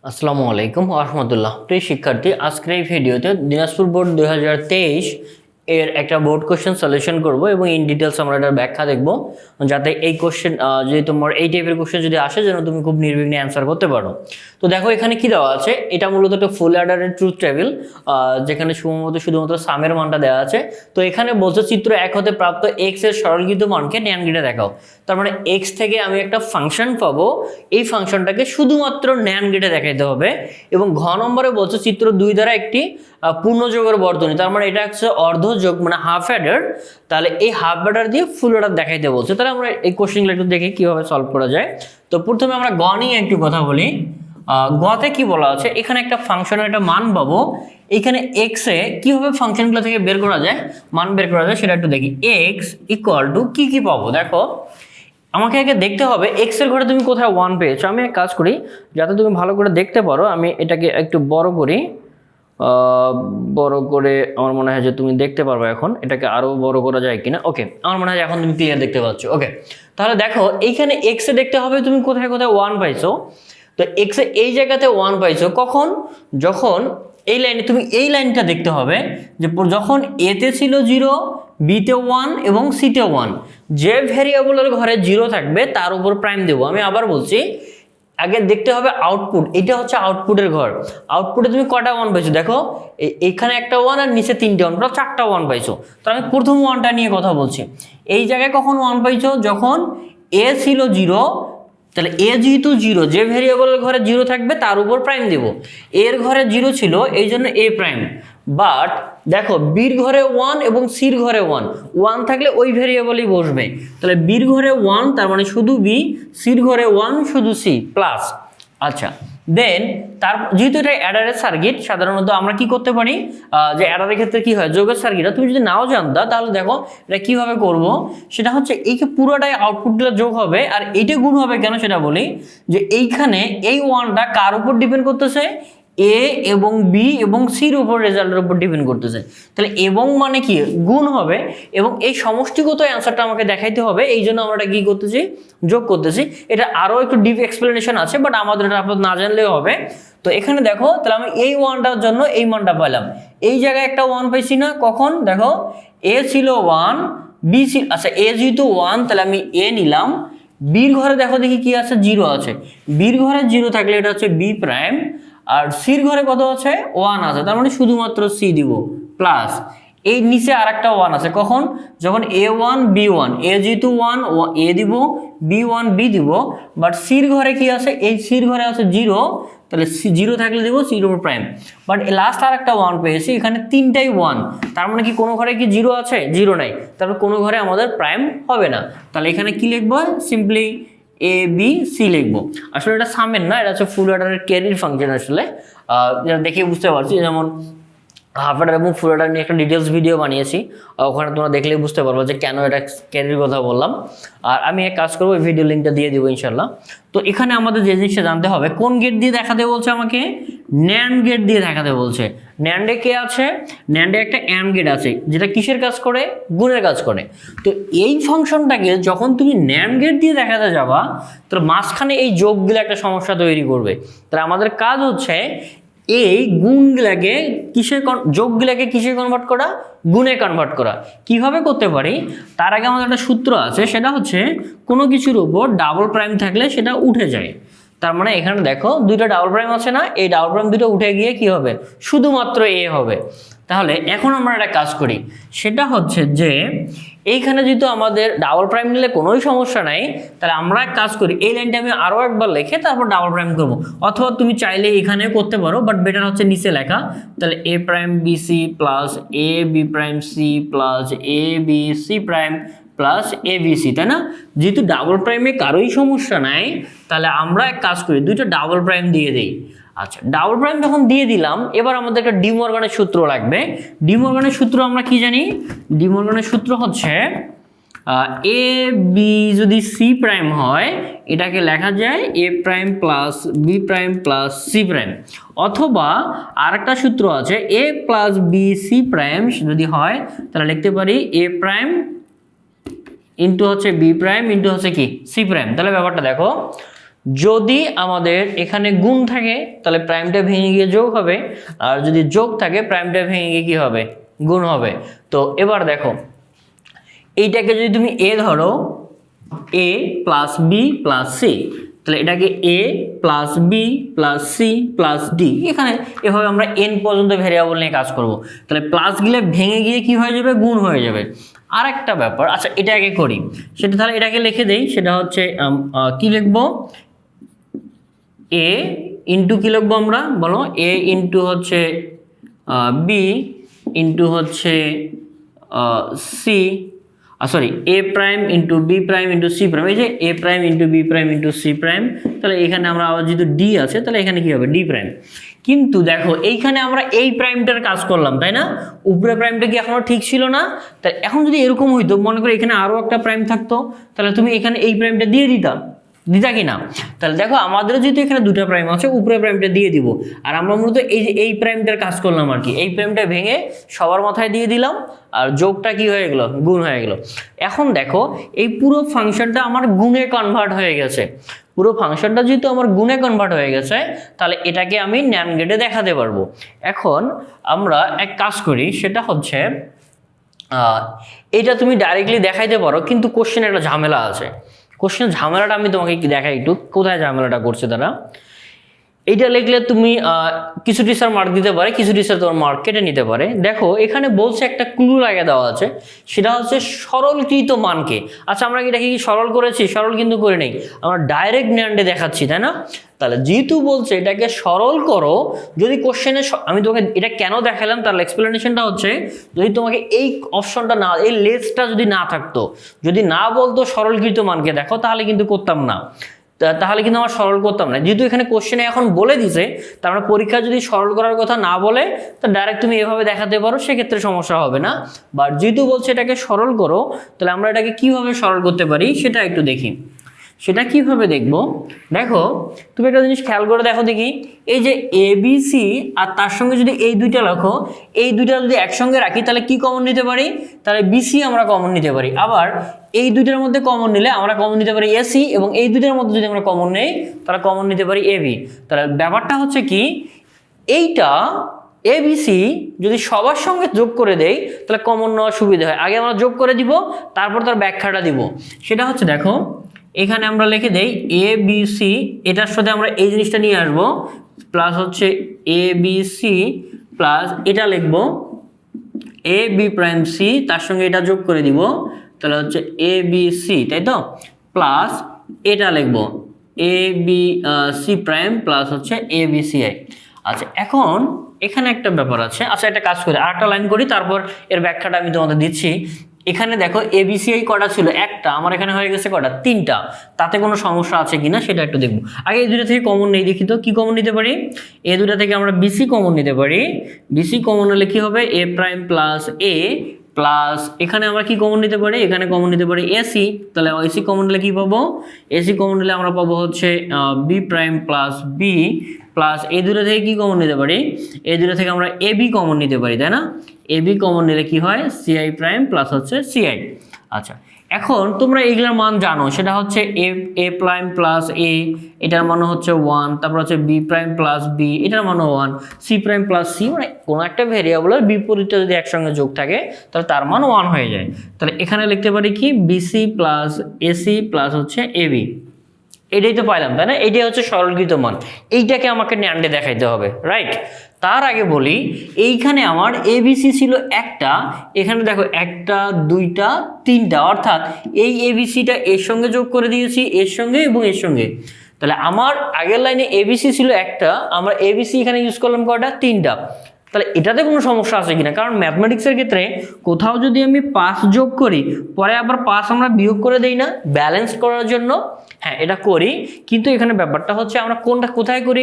আসসালামু আলাইকুম ওয়া রাহমাতুল্লাহ। প্রিয় শিক্ষার্থী, আজকের এই ভিডিওতে দিনাজপুর বোর্ড 2023 এর একটা বোর্ড কোশ্চেন সলিউশন করব এবং ইন ডিটেইলস আমরা এটার ব্যাখ্যা দেখব, যাতে এই কোশ্চেন যদি তোমার এই টাইপের কোশ্চেন যদি আসে যেন তুমি খুব নির্বিঘ্নে অ্যান্সার করতে পারো। তো দেখো এখানে কি দেওয়া আছে, এটা মূলত একটা ফুল অ্যাডারের ট্রুথ টেবিল, যেখানে শুধুমাত্র সামের মানটা দেওয়া আছে। তো এখানে বলছে চিত্র 1 হতে প্রাপ্ত এক্স এর সরলীকৃত মানকে ন্যান গেটে দেখাও। তার মানে এক্স থেকে আমি একটা ফাংশন পাবো, এই ফাংশনটাকে শুধুমাত্র ন্যান গেটে দেখাইতে হবে। এবং ঘ নম্বরে বলছে চিত্র 2 দ্বারা একটি পূর্ণযোগের বর্তনী, তার মানে এটা হচ্ছে অর্ধযোগ মানে হাফ অ্যাডার। তাহলে এই হাফ অ্যাডার দিয়ে ফুল অ্যাডার দেখাইতে বলছে। তাহলে আমরা এই কোশ্চেনগুলো একটু দেখি কিভাবে সলভ করা যায়। তো প্রথমে আমরা গ নিয়ে একটু কথা বলি। গতে কি বলা আছে, এখানে একটা ফাংশনের একটা মান পাবো। এখানে এক্স এ কিভাবে ফাংশনগুলো থেকে বের করা যায়, মান বের করা যায় সেটা একটু দেখি। এক্স ইকুয়াল টু কি পাবো, দেখো আমাকে আগে দেখতে হবে এক্স এর ঘরে তুমি কোথায় 1 পেয়েছো। আমি এক কাজ করি, যাতে তুমি ভালো করে দেখতে পারো, আমি এটাকে একটু বড় করি। আমার মনে হয় যে তুমি দেখতে পারবে এখন, এটাকে আরো বড় করা যায় কিনা। ওকে, আমার মনে হয় এখন তুমি ক্লিয়ার দেখতে পাচ্ছ। ওকে, তাহলে দেখো এইখানে এক্স এ দেখতে হবে তুমি কোথায় কোথায় 1 পাইছো। তো এক্স এ এই জায়গাতে 1 পাইছো কখন, যখন এই লাইনে তুমি এই লাইনটা দেখতে হবে যে যখন এতে ছিল 0, বিতে 1 এবং সিতে 1, যে ভেরিয়েবলের ঘরে 0 থাকবে তার উপর প্রাইম দেবো। আমি আবার বলছি, আগে দেখতে হবে আউটপুট, এটা হচ্ছে আউটপুটের ঘর। আউটপুটে তুমি কটা 1 পাইছো, দেখো এইখানে একটা 1 আর নিচে 3টে 1, প্রায় 4টা 1 পাইছো। তো আমি প্রথম 1টা নিয়ে কথা বলছি। এই জায়গায় কখন 1 পাইছো, যখন এ ছিল 0, তাহলে এ যেহেতু 0, যে ভেরিয়েবলের ঘরে 0 থাকবে তার উপর প্রাইম দেব। এর ঘরে 0 ছিল এই জন্য এ প্রাইম। বাট দেখো বির ঘরে 1 এবং সির ঘরে 1 থাকলে ওই ভেরিয়েবলই বসবে। তাহলে বির ঘরে 1 তার মানে শুধু বি, সির ঘরে 1 শুধু সি প্লাস। আচ্ছা, দেন তার যেহেতু এটা অ্যাডারের সার্কিট, সাধারণত আমরা কি করতে পারি, যে অ্যাডারের ক্ষেত্রে কি হয়, যোগের সার্কিট, তুমি যদি নাও জানতা তাহলে দেখো এটা কিভাবে করব। সেটা হচ্ছে এই পুরোটাই আউটপুটগুলো যোগ হবে আর এইটা গুণ হবে। কেন সেটা বলি, যে এইখানে এই 1টা কার উপর ডিপেন্ড করতেছে, এ এবং বি এবং সির উপর, রেজাল্টের উপর ডিপেন্ড করতেছে। তাহলে এবং মানে কি গুণ হবে, এবং এই সমষ্টিগত অ্যান্সারটা আমাকে দেখাইতে হবে। এই জন্য আমরা এটা কি করতেছি, যোগ করতেছি। এটা আরও একটু ডিপ এক্সপ্লেনেশন আছে, বাট আমাদের এটা আপনার না জানলেও হবে। তো এখানে দেখো, তাহলে আমি এই 1টার জন্য এই মানটা পাইলাম। এই জায়গায় একটা 1 পাইছি না, কখন, দেখো এ ছিল 1, বি ছিল, আচ্ছা এ যেহেতু 1 তাহলে আমি এ নিলাম। বির ঘরে দেখো দেখি কি আছে, 0 আছে। বির ঘরে 0 থাকলে এটা হচ্ছে বি প্রাইম, আর সির ঘরে কত আছে, 1 আছে, তার মানে শুধুমাত্র সি দিব প্লাস। এই নিচে আরেকটা 1 আছে, কখন, যখন a1 b1, এ যেহেতু 1 এ দিব, b1 বি দিব। বাট সির ঘরে কি আছে, এই সির ঘরে আছে 0, তাহলে 0 থাকলে দিব সির উপর প্রাইম। বাট লাস্ট আরেকটা 1 পেয়েছি, এখানে 3টাই 1, তার মানে কি কোনো ঘরে কি 0 আছে, 0 নাই, তারপর কোনো ঘরে আমাদের প্রাইম হবে না। তাহলে এখানে কি লিখবো, সিম্পলি এ বি সি লিখবো। আসলে এটা সামের না, এটা হচ্ছে ফুল অ্যাডারের ক্যারির ফাংশন। আসলে দেখে বুঝতে পারছি, যেমন হাফ অ্যাডার এবং ফুল অ্যাডার নিয়ে একটা ডিটেলস ভিডিও বানিয়েছি, ওখানে তোমরা দেখলেই বুঝতে পারবো যে কেন এটা ক্যারির কথা বললাম। আর আমি এক কাজ করবো, এই ভিডিও লিঙ্কটা দিয়ে দিব ইনশাল্লাহ। তো এখানে আমাদের যে জিনিসটা জানতে হবে, কোন গেট দিয়ে দেখাতে বলছে আমাকে, ন্যান্ড গেট দিয়ে দেখাতে বলছে। ন্যান্ডে কে আছে, ন্যান্ডে একটা অ্যান্ড গেট আছে, যেটা কিসের কাজ করে, গুণের কাজ করে। তো এই ফাংশনটাকে যখন তুমি ন্যান্ড গেট দিয়ে দেখাতে যাবা, তো মাঝখানে এই যোগগুলো একটা সমস্যা তৈরি করবে। তাহলে আমাদের কাজ হচ্ছে এই গুণগুলাকে যোগগুলাকে কিসে কনভার্ট করা, গুণে কনভার্ট করা। কিভাবে করতে পারি, তার আগে আমাদের একটা সূত্র আছে, সেটা হচ্ছে কোনো কিছুর উপর ডাবল প্রাইম থাকলে সেটা উঠে যায়। তার মানে এখানে দেখো 2টা ডাবল প্রাইম আছে না, এই ডাবল প্রাইম 2টা উঠে গিয়ে কি হবে, শুধুমাত্র এ হবে। তাহলে এখন আমরা একটা কাজ করি, সেটা হচ্ছে যে এইখানে যেহেতু আমাদের ডাবল প্রাইম নিলে কোনোই সমস্যা নাই, তাহলে আমরা কাজ করি, এই লাইনটা আমি আরও একবার লিখে তারপর ডাবল প্রাইম করবো। অথবা তুমি চাইলে এখানে করতে পারো, বাট বেটার হচ্ছে নিচে লেখা। তাহলে এ prime B C plus A B prime C plus A B C prime plus A B C, তাই না? যেহেতু ডাবল প্রাইমে কারোই সমস্যা নাই, তাহলে আমরা এক কাজ করি, 2টা ডাবল প্রাইম দিয়ে দিই। আচ্ছা, ডাবল প্রাইম যখন দিয়ে দিলাম, এবার আমাদের একটা ডি মর্গানের সূত্র লাগবে। ডি মর্গানের সূত্র আমরা কি জানি, ডি মর্গানের সূত্র হচ্ছে এ বি যদি সি প্রাইম হয়, এটাকে লেখা যায় A prime plus B prime plus C prime. অথবা আরেকটা সূত্র আছে, A plus B C prime যদি হয়, তাহলে লিখতে পারি এ প্রাইম ইন্টু হচ্ছে বি প্রাইম ইন্টু হচ্ছে কি সি প্রাইম। তাহলে ব্যাপারটা দেখো, যদি আমাদের এখানে গুণ থাকে তাহলে প্রাইমটা ভেঙে গিয়ে যোগ হবে, আর যদি যোগ থাকে প্রাইমটা ভেঙে গিয়ে কি হবে, গুণ হবে। তো এবার দেখো এইটাকে যদি তুমি এ ধরো, A plus B plus C, তাহলে এটাকে A plus B plus C plus D, এখানে এভাবে আমরা এন পর্যন্ত ভেরিয়েবল নিয়ে কাজ করব। তাহলে প্লাসগুলো ভেঙে গিয়ে কি হয়ে যাবে, গুণ হয়ে যাবে। আর একটা ব্যাপার, আচ্ছা এটা আগে করি, সেটা তাহলে এটাকে লিখে দেই, সেটা হচ্ছে কি লিখবো, এ ইন্টু কি লিখবো আমরা বলো, এ ইন্টু হচ্ছে বি ইন্টু হচ্ছে C, sorry A prime into B prime into C prime, এই যে A prime into B prime into C prime, তাহলে এখানে আমরা আবার যেহেতু ডি আছে তাহলে এখানে কি হবে, ডি প্রাইম। কিন্তু দেখো এইখানে আমরা এই প্রাইমটার কাজ করলাম, তাই না, উপরে প্রাইমটা কি এখনো ঠিক ছিল না, তাই এখন যদি এরকম হইতো, মনে করো এখানে আরও একটা প্রাইম থাকতো, তাহলে তুমি এখানে এই প্রাইমটা দিয়ে দিতা কি না। তাহলে দেখো আমাদের যেহেতু এখানে দুটো প্রাইম আছে, উপরে প্রাইমটা দিয়ে দিব, আর আমরা মূলত এই যে এই প্রাইমটার কাজ করলাম আর কি, এই প্রাইমটা ভেঙে সবার মাথায় দিয়ে দিলাম, আর যোগটা কি হয়ে গেল, গুণ হয়ে গেল। এখন দেখো এই পুরো ফাংশনটা আমার গুণে কনভার্ট হয়ে গেছে, পুরো ফাংশনটা যেহেতু আমার গুণে কনভার্ট হয়ে গেছে, তাহলে এটাকে আমি ন্যান্ড গেটে দেখাতে পারবো। এখন আমরা এক কাজ করি, সেটা হচ্ছে এটা তুমি ডাইরেক্টলি দেখাইতে পারো, কিন্তু কোশ্চেনে একটা ঝামেলা আছে। কোশ্চেনের ঝামেলাটা আমি তোমাকে দেখাই একটু, কোথায় ঝামেলাটা করছে তারা। এইটা লিখলে তুমি কিছু টিচার মার্ক দিতে পারে, কিছু টিচার তোমার মার্ক কেটে নিতে পারে। দেখো এখানে বলছে একটা ক্লু লাগিয়ে দেওয়া আছে, সেটা হচ্ছে সরলকৃত মানকে। আচ্ছা আমরা এটাকে কি সরল করেছি? সরল কিন্তু করে নেই, আমরা ডাইরেক্ট ন্যান্ডে দেখাচ্ছি, তাই না। তাহলে যেহেতু বলছে এটাকে সরল করো, যদি কোশ্চেনে আমি তোমাকে এটা কেন দেখালাম তার এক্সপ্লেনেশনটা হচ্ছে, যদি তোমাকে এই অপশনটা না, এই লেসটা যদি না থাকতো, যদি না বলতো সরলকৃত মানকে দেখো, তাহলে কিন্তু করতাম না, তাহলে কিন্তু আমার সরল করতাম না। যেহেতু এখানে কোশ্চেনে এখন বলে দিছে, তার মানে পরীক্ষা যদি সরল করার কথা না বলে, তা ডাইরেক্ট তুমি এভাবে দেখাতে পারো, সেক্ষেত্রে সমস্যা হবে না। বাট যেহেতু বলছে এটাকে সরল করো, তাহলে আমরা এটাকে কিভাবে সরল করতে পারি সেটা একটু দেখি। সেটা কিভাবে দেখবো, দেখো তুমি একটা জিনিস খেয়াল করে দেখো দেখি, এই যে ABC আর তার সঙ্গে যদি এই দুইটা লেখো, এই দুইটা যদি একসঙ্গে রাখি তাহলে কি কমন নিতে পারি, তাহলে BC আমরা কমন নিতে পারি। আবার এই দুইটার মধ্যে কমন নিলে আমরা কমন নিতে পারি AC, এবং এই দুইটার মধ্যে যদি আমরা কমন নেই তাহলে কমন নিতে পারি AB। তাহলে ব্যাপারটা হচ্ছে কি, এইটা ABC যদি সবার সঙ্গে যোগ করে দেই তাহলে কমন নেওয়ার সুবিধা হয়। আগে আমরা যোগ করে দিব, তারপর তার ব্যাখ্যাটা দিব। সেটা হচ্ছে দেখো এখানে আমরা লিখে দেই ABC, এটার সাথে আমরা এই জিনিসটা নিয়ে আসবো, প্লাস হচ্ছে ABC প্লাস এটা লিখবো AB প্রাইম C, তার সঙ্গে এটা যোগ করে দিব, তাহলে হচ্ছে ABC, তাই তো, প্লাস এটা লিখবো ABC প্রাইম প্লাস হচ্ছে ABCI। আচ্ছা এখন এখানে একটা ব্যাপার আছে, আচ্ছা একটা কাজ করি, আর একটা লাইন করি, তারপর এর ব্যাখ্যাটা আমি তোমাদের দিচ্ছি। এখানে দেখো ABCI কটা ছিল, একটা, আমার এখানে হয়ে গেছে কটা, তিনটা। তাতে কোনো সমস্যা আছে কিনা সেটা একটু দেখবো। আগে এই দুটো থেকে কমন নেই, দেখি তো কি কমন নিতে পারি। এই দুটো থেকে আমরা BC কমন নিতে পারি। BC কমন হলে কি হবে, A prime plus A plus এখানে আমরা কি কমন নিতে পারি, এখানে কমন নিতে পারি AC, তাহলে AC কমন নিলে কি পাবো, AC কমন নিলে আমরা পাবো হচ্ছে B prime plus B plus এই দুটো থেকে কি কমন নিতে পারি, এই দুটো থেকে আমরা AB কমন নিতে পারি, তাই না। AB কমন নিলে কি হয়, CI প্রাইম প্লাস হচ্ছে CI। আচ্ছা এখন তোমরা এইগুলোর মান জানো, সেটা হচ্ছে A প্রাইম প্লাস A, এটার মান হচ্ছে 1, তারপর হচ্ছে B প্রাইম প্লাস B, এটার মান 1, C প্রাইম প্লাস C, মানে কোনো একটা ভেরিয়েবলের বিপরীতটা যদি একসঙ্গে যোগ থাকে তাহলে তার মান 1 হয়ে যায়। তাহলে এখানে লিখতে পারি কি BC প্লাস AC প্লাস হচ্ছে AB, এটাই তো পাইলাম, তাই না। এটাই হচ্ছে সরলকৃত মান, এইটাকে আমাকে ন্যান্ডে দেখাইতে হবে, রাইট। তার আগে বলি, এইখানে আমার ABC ছিল একটা, এখানে দেখো একটা দুইটা তিনটা, অর্থাৎ এই ABCটা এর সঙ্গে যোগ করে দিয়েছি, এর সঙ্গে এবং এর সঙ্গে। তাহলে আমার আগের লাইনে ABC ছিল একটা, আমরা ABC এখানে ইউজ করলাম কয়টা, তিনটা। তাহলে এটাতে কোনো সমস্যা আছে কিনা, কারণ ম্যাথমেটিক্সের ক্ষেত্রে কোথাও যদি আমি 5 যোগ করি, পরে আবার 5 আমরা বিয়োগ করে দেই না ব্যালেন্স করার জন্য, হ্যাঁ এটা করি, কিন্তু এখানে ব্যাপারটা হচ্ছে আমরা কোনটা কোথায় করি,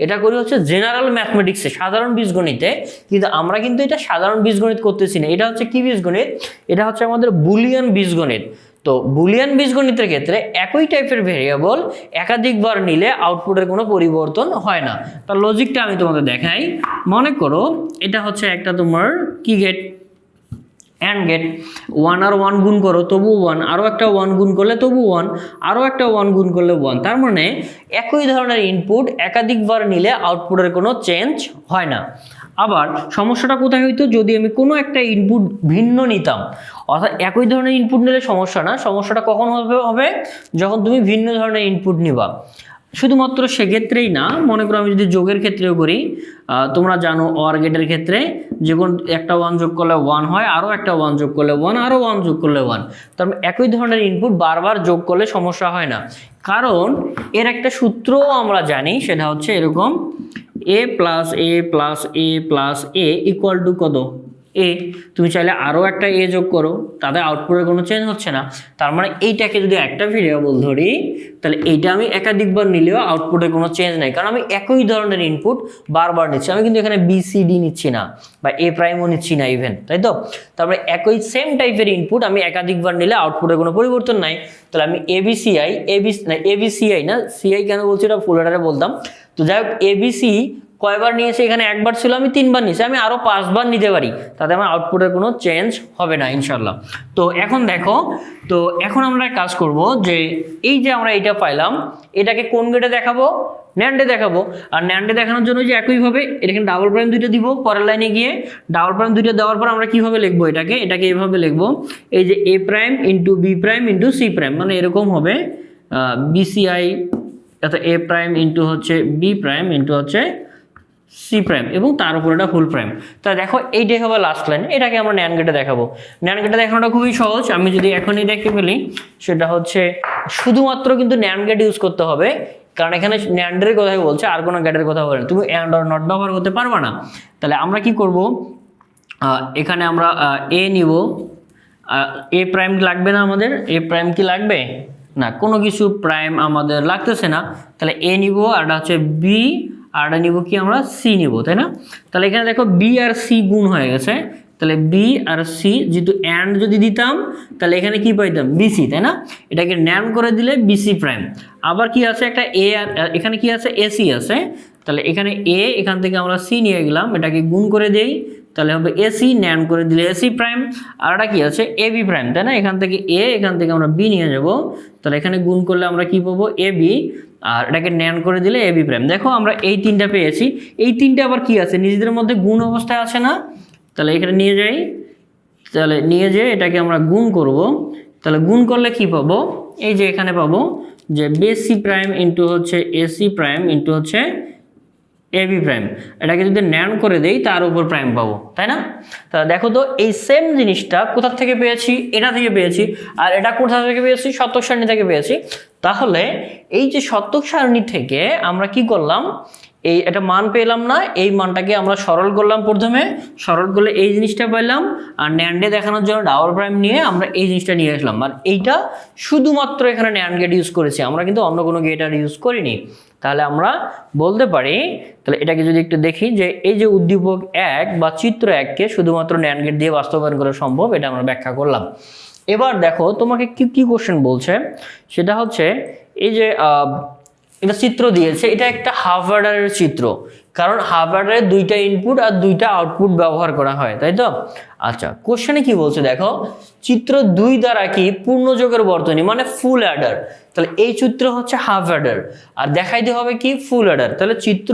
এটা করি হচ্ছে জেনারেল ম্যাথমেটিক্সে, সাধারণ বীজগণিতে। কিন্তু আমরা কিন্তু এটা সাধারণ বীজগণিত করতেছি না, এটা হচ্ছে কি বীজগণিত, এটা হচ্ছে আমাদের বুলিয়ান বীজগণিত। তো বুলিয়ান বীজগণিতের ক্ষেত্রে একই টাইপের ভেরিয়েবল একাধিকবার নিলে আউটপুটের কোনো পরিবর্তন হয় না। তার লজিকটা আমি তোমাদের দেখাই। মনে করো এটা হচ্ছে একটা তোমার কি গেট, অ্যান্ড গেট, 1 আর 1 গুণ করো তবু 1, আরও একটা 1 গুণ করলে তবু 1, আরও একটা 1 গুণ করলে 1। তার মানে একই ধরনের ইনপুট একাধিকবার নিলে আউটপুটের কোনো চেঞ্জ হয় না। আবার সমস্যাটা কোথায় হইতো, যদি আমি কোনো একটা ইনপুট ভিন্ন নিতাম, অর্থাৎ একই ধরনের ইনপুট নিলে সমস্যা না, সমস্যাটা কখন হবে যখন তুমি ভিন্ন ধরনের ইনপুট নিবা। শুধুমাত্র সেক্ষেত্রেই না, মনে করো আমি যদি যোগের ক্ষেত্রেও করি, তোমরা জানো অর গেটের ক্ষেত্রে যে কোনো একটা 1 যোগ করলে 1 হয়, আরও একটা 1 যোগ করলে 1, আরও 1 যোগ করলে 1। তার মানে একই ধরনের ইনপুট বারবার যোগ করলে সমস্যা হয় না, কারণ এর একটা সূত্রও আমরা জানি, সেটা হচ্ছে এরকম a plus A plus A plus A equal to কত, এ। তুমি চাইলে আরও একটা এ যোগ করো, তাতে আউটপুটের কোনো চেঞ্জ হচ্ছে না। তার মানে এইটাকে যদি একটা ভেরিয়েবল ধরি, তাহলে এইটা আমি একাধিকবার নিলেও আউটপুটের কোনো চেঞ্জ নেই, কারণ আমি একই ধরনের ইনপুট বারবার নিচ্ছি। আমি কিন্তু এখানে বি সি ডি নিচ্ছি না, বা এ প্রাইমও নিচ্ছি না ইভেন, তাই তো? তারপরে একই সেম টাইপের ইনপুট আমি একাধিকবার নিলে আউটপুটের কোনো পরিবর্তন নাই। তাহলে আমি এবিসিআই না, সিআই কেন বলছি, এটা ফুল লেটারে বলতাম। তো যাই হোক, এবিসি কয়বার নিয়েছে, এখানে একবার ছিল, আমি 3 বার নিয়েছি, আমি আরও 5 বার নিতে পারি, তাতে আমার আউটপুটের কোনো চেঞ্জ হবে না ইনশাল্লাহ। তো এখন দেখো, তো এখন আমরা কাজ করব যে এই যে আমরা এটা পাইলাম, এটাকে কোন গেটে দেখাবো, ন্যান্ডে দেখাবো। আর ন্যান্ডে দেখানোর জন্য যে একইভাবে এখানে ডাবল প্রাইম 2টা দিব, পরের লাইনে গিয়ে ডাবল প্রাইম 2টা দেওয়ার পর আমরা কিভাবে লিখবো, এটাকে এইভাবে লিখবো, এই যে A prime into B prime into C prime, মানে এরকম হবে বিসিআই, অর্থাৎ এ প্রাইম ইন্টু হচ্ছে বি প্রাইম ইন্টু হচ্ছে সি প্রাইম, এবং তার উপর এটা ফুল প্রাইম। তা দেখো এইটাই হবে লাস্ট লাইন, এটাকে আমরা ন্যান্ড গেটে দেখাবো। ন্যান্ড গেটে দেখানোটা খুবই সহজ, আমি যদি এখনই দেখে ফেলি, সেটা হচ্ছে শুধুমাত্র কিন্তু ন্যান্ড গেট ইউজ করতে হবে, কারণ এখানে ন্যান্ডের কথাই বলছে, আর কোনো গেটের কথা বলে না, তুমি অ্যান্ড অর নট ব্যবহার করতে পারবা না। তাহলে আমরা কি করব, এখানে আমরা এ নিব, এ প্রাইম লাগবে না আমাদের, এ প্রাইম কি লাগবে না, কোনো কিছু প্রাইম আমাদের লাগতেছে না। তাহলে এ নিব, আর এটা হচ্ছে বি, আর এটা নিব কি আমরা সি নিব, তাই না? তাহলে এখানে দেখো বি আর সি গুণ হয়ে গেছে, তাহলে বি আর সি, যেহেতু অ্যান্ড যদি দিতাম তাহলে এখানে কি পাইতাম, বিসি, তাই না? এটাকে ন্যান্ড করে দিলে বিসি প্রাইম। আবার কি আছে, একটা এ, আর এখানে কি আছে, এসি আছে, তাহলে এখানে এ, এখান থেকে আমরা সি নিয়ে গেলাম, এটাকে গুণ করে দেই, তাহলে হবে এসি, ন্যান্ড করে দিলে এসি প্রাইম। আর এটা কি আছে, এ বি প্রাইম, তাই না? এখান থেকে এ, এখান থেকে আমরা বি নিয়ে যাব, তাহলে এখানে গুণ করলে আমরা কি পাবো, এ বি, আর এটাকে ন্যান্ড করে দিলে এ বি প্রাইম। দেখো আমরা এই 3টা পেয়েছি, এই 3টা আবার কি আছে, নিজেদের মধ্যে গুণ অবস্থায় আছে না? তাহলে এখানে নিয়ে যাই, তাহলে নিয়ে যেয়ে এটাকে আমরা গুণ করব, তাহলে গুণ করলে কি পাবো, এই যে এখানে পাবো যে বিসি প্রাইম ইন্টু হচ্ছে এসি প্রাইম ইন্টু হচ্ছে এ বি প্রাইম। এটাকে যদি ন্যান্ড করে দেই, তার উপর প্রাইম পাবো, তাই না? তাহলে দেখো তো, এই সেম জিনিসটা কোথা থেকে পেয়েছি, এটা থেকে পেয়েছি, আর এটা কোথা থেকে পেয়েছি, শতক সারণী থেকে পেয়েছি। তাহলে এই যে শতক সারণী থেকে আমরা কি করলাম, এই একটা মান পেলাম না, এই মানটাকে আমরা সরল করলাম, প্রথমে সরল করলে এই জিনিসটা পেলাম, আর ন্যান্ডে দেখানোর জন্য ডাবল প্রাইম নিয়ে আমরা এই জিনিসটা নিয়ে আসলাম। আর এইটা শুধুমাত্র এখানে ন্যান্ড গেট ইউজ করেছি, আমরা কিন্তু অন্য কোনো গেট আর ইউজ করিনি। তাহলে আমরা বলতে পারি, তাহলে এটাকে যদি একটু দেখি, যে এই যে উদ্দীপক 1 বা চিত্র 1কে শুধুমাত্র ন্যান্ড গেট দিয়ে বাস্তবায়ন করা সম্ভব, এটা আমরা ব্যাখ্যা করলাম। এবার দেখো তোমাকে কি কোশ্চেন বলছে, সেটা হচ্ছে এই যে এটা চিত্র দিয়েছে, এটা একটা হাফ অ্যাডারের চিত্র, কারণ হাফ অ্যাডারে 2টা ইনপুট আর 2টা আউটপুট ব্যবহার করা হয়, তাই তো? আচ্ছা, কোশ্চেনে কি বলছে দেখো, চিত্র 2 দ্বারা কি পূর্ণযোগের বর্তনী, মানে ফুল অ্যাডার। তাহলে এই চিত্র হচ্ছে হাফ অ্যাডার, আর দেখাইতে হবে কি, ফুল অ্যাডার। তাহলে চিত্র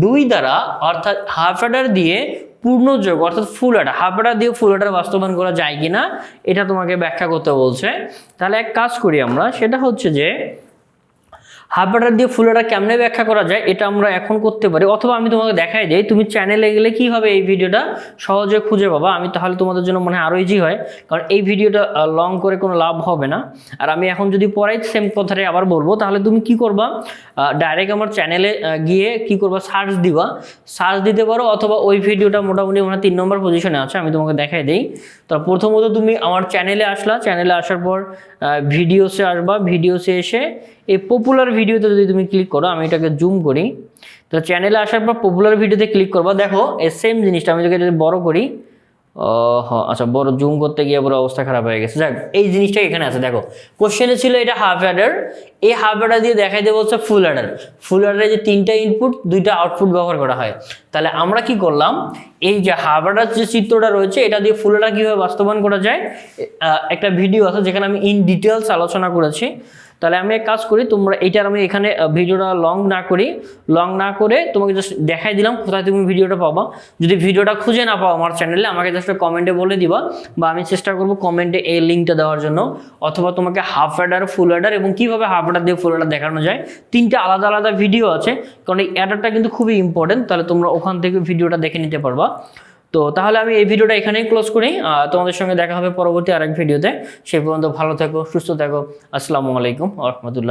2 দ্বারা, অর্থাৎ হাফ অ্যাডার দিয়ে পূর্ণযোগ, অর্থাৎ ফুল অ্যাডার, হাফ অ্যাডার দিয়ে ফুল অ্যাডার বাস্তবায়ন করা যায় কিনা, এটা তোমাকে ব্যাখ্যা করতে বলছে। তাহলে এক কাজ করি আমরা, সেটা হচ্ছে যে হাফ অ্যাডার দিয়ে ফুল অ্যাডার কেমনে ব্যাখ্যা করা যায়, এটা আমরা এখন করতে পারি, অথবা আমি তোমাকে দেখাই দিই, তুমি চ্যানেলে গেলে কি হবে, এই ভিডিওটা সহজে খুঁজে পাবা। আমি তাহলে তোমাদের জন্য মনে হয় আরো ইজি হয়, কারণ এই ভিডিওটা লং করে কোনো লাভ হবে না। আর আমি এখন যদি পড়াই সেম কথাটাই আবার বলবো, তাহলে তুমি কি করবা, ডাইরেক্ট আমার চ্যানেলে গিয়ে কি করবা, সার্চ দিবা, সার্চ দিতে পারো, অথবা ওই ভিডিওটা মোটামুটি মনে হয় 3 নম্বর পজিশনে আছে, আমি তোমাকে দেখাই দিই। তো প্রথমত তুমি আমার চ্যানেলে আসলা, চ্যানেলে আসার পর ভিডিওসে আসবা, ভিডিওসে এসে এই পপুলার ভিডিওতে যদি তুমি ক্লিক করো, আমি এটাকে জুম করি, তো চ্যানেলে আসার পর পপুলার ভিডিওতে ক্লিক করবা। দেখো এই সেম জিনিসটা আমি যদি বড় করি, আচ্ছা বড় জুম করতে গিয়ে পুরো অবস্থা খারাপ হয়ে গেছে। যাক এই জিনিসটা এখানে আছে, দেখো কোশ্চেনে ছিল এটা হাফ অ্যাডার, এই হাফ অ্যাডার দিয়ে দেখাই দেবো হচ্ছে ফুল অ্যাডার। ফুল অ্যাডারে যে 3টা ইনপুট 2টা আউটপুট ব্যবহার করা হয়। তাহলে আমরা কি করলাম, এই যে হাফ অ্যাডার যে চিত্রটা রয়েছে এটা দিয়ে ফুল অ্যাডার কীভাবে বাস্তবায়ন করা যায় একটা ভিডিও আছে যেখানে আমি ইন ডিটেলস আলোচনা করেছি। তাহলে আমি এক কাজ করি, তোমরা এইটার আমি এখানে ভিডিওটা লং না করে তোমাকে জাস্ট দেখাই দিলাম কোথায় তুমি ভিডিওটা পাবা। যদি ভিডিওটা খুঁজে না পাও আমার চ্যানেলে আমাকে জাস্ট কমেন্টে বলে দিবা, বা আমি চেষ্টা করব কমেন্টে এই লিঙ্কটা দেওয়ার জন্য। অথবা তোমাকে হাফ অ্যাডার, ফুল অ্যাডার এবং কীভাবে হাফ অ্যাডার দিয়ে ফুল অ্যাডার দেখানো যায় 3টা আলাদা আলাদা ভিডিও আছে, কারণ এই অ্যাডারটা কিন্তু খুবই ইম্পর্টেন্ট। তাহলে তোমরা ওখান থেকে ভিডিওটা দেখে নিতে পারবা। তো তাহলে আমি এই ভিডিওটা এখানেই ক্লোজ করি, তোমাদের সঙ্গে দেখা হবে পরবর্তী আরেক ভিডিওতে। সেই পর্যন্ত ভালো থেকো, সুস্থ থেকো। আসসালামু আলাইকুম ওয়া রাহমাতুল্লাহ।